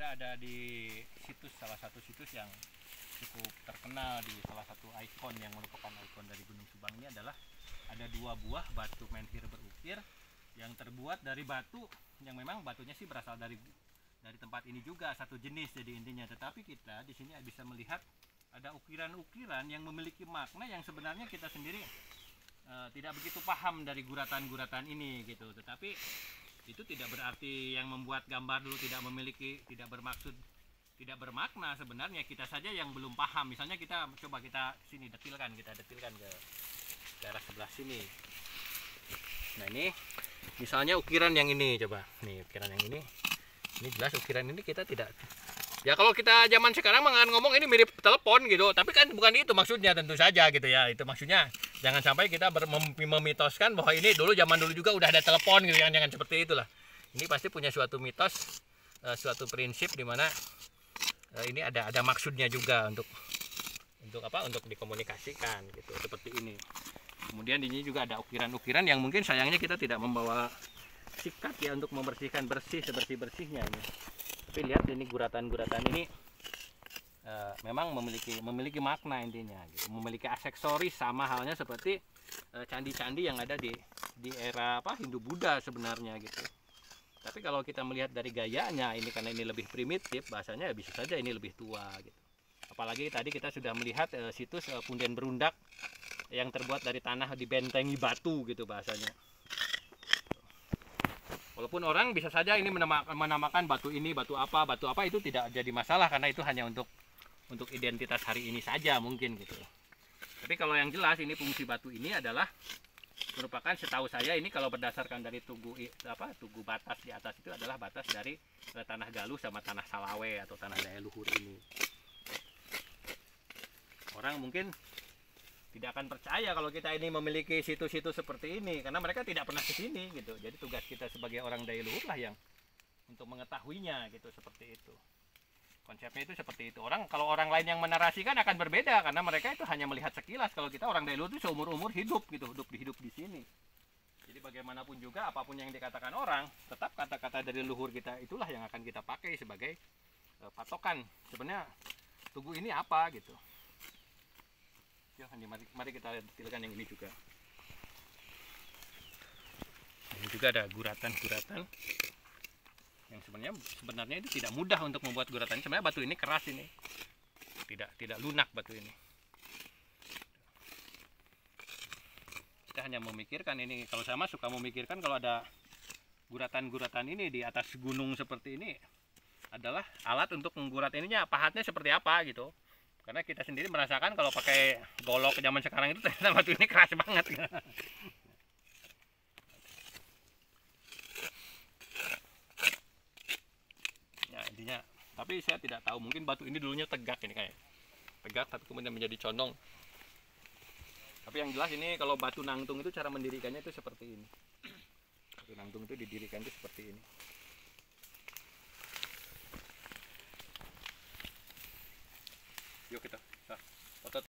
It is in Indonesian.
kita ada di situs, salah satu situs yang cukup terkenal di salah satu ikon yang merupakan ikon dari Gunung Subang ini adalah ada 2 buah batu menhir berukir yang terbuat dari batu yang memang batunya sih berasal dari tempat ini juga, satu jenis jadi intinya. Tetapi kita di sini bisa melihat ada ukiran-ukiran yang memiliki makna yang sebenarnya kita sendiri tidak begitu paham dari guratan-guratan ini gitu. Tetapi itu tidak berarti yang membuat gambar dulu tidak bermaksud tidak bermakna. Sebenarnya kita saja yang belum paham. Misalnya kita coba kita detilkan ke daerah sebelah sini. Nah ini misalnya ukiran yang ini, coba nih ukiran yang ini jelas ukiran ini kita tidak, ya kalau kita zaman sekarang ngomong ini mirip telepon gitu, tapi kan bukan itu maksudnya, tentu saja gitu ya. Itu maksudnya jangan sampai kita memitoskan bahwa ini zaman dulu juga udah ada telepon gitu, jangan seperti itulah. Ini pasti punya suatu mitos, suatu prinsip di mana ini ada maksudnya juga untuk apa, untuk dikomunikasikan gitu, seperti ini. Kemudian di sini juga ada ukiran-ukiran yang mungkin sayangnya kita tidak membawa sikat ya untuk membersihkan sebersih-bersihnya ini. Tapi lihat ini guratan-guratan ini memang memiliki makna intinya gitu. Memiliki aksesoris sama halnya seperti candi-candi yang ada di era Hindu Buddha sebenarnya gitu. Tapi kalau kita melihat dari gayanya ini, karena ini lebih primitif, bahasanya ya bisa saja ini lebih tua gitu. Apalagi tadi kita sudah melihat situs punden berundak yang terbuat dari tanah dibentengi batu gitu bahasanya. Walaupun orang bisa saja ini menamakan batu ini batu apa itu tidak jadi masalah, karena itu hanya untuk identitas hari ini saja mungkin gitu. Tapi kalau yang jelas ini fungsi batu ini adalah merupakan, setahu saya ini kalau berdasarkan dari tugu batas di atas itu adalah batas dari tanah Galuh sama tanah Salawe atau tanah daya luhur ini. Orang mungkin tidak akan percaya kalau kita ini memiliki situs-situs seperti ini, karena mereka tidak pernah ke sini gitu. Jadi tugas kita sebagai orang daya luhur lah yang untuk mengetahuinya gitu, seperti itu. Konsepnya itu seperti itu. Kalau orang lain yang menarasikan akan berbeda, karena mereka itu hanya melihat sekilas. Kalau kita orang daya luhur itu seumur-umur hidup gitu, hidup di sini. Jadi bagaimanapun juga apapun yang dikatakan orang, tetap kata-kata dari leluhur kita itulah yang akan kita pakai sebagai patokan. Sebenarnya tugu ini apa gitu. Mari kita detilkan yang ini juga. Ini juga ada guratan-guratan yang sebenarnya itu tidak mudah untuk membuat guratan. Sebenarnya batu ini keras ini, tidak lunak batu ini. Kita hanya memikirkan ini, kalau saya suka memikirkan kalau ada guratan-guratan ini di atas gunung seperti ini adalah alat untuk menggurat ininya, pahatnya seperti apa gitu. Karena kita sendiri merasakan kalau pakai golok zaman sekarang itu ternyata batu ini keras banget. Ya intinya, tapi saya tidak tahu, mungkin batu ini dulunya tegak ini kayak tegak tapi kemudian menjadi condong. Tapi yang jelas ini kalau batu nangtung itu cara mendirikannya itu seperti ini. Batu nangtung itu didirikan itu seperti ini. Yuk kita foto.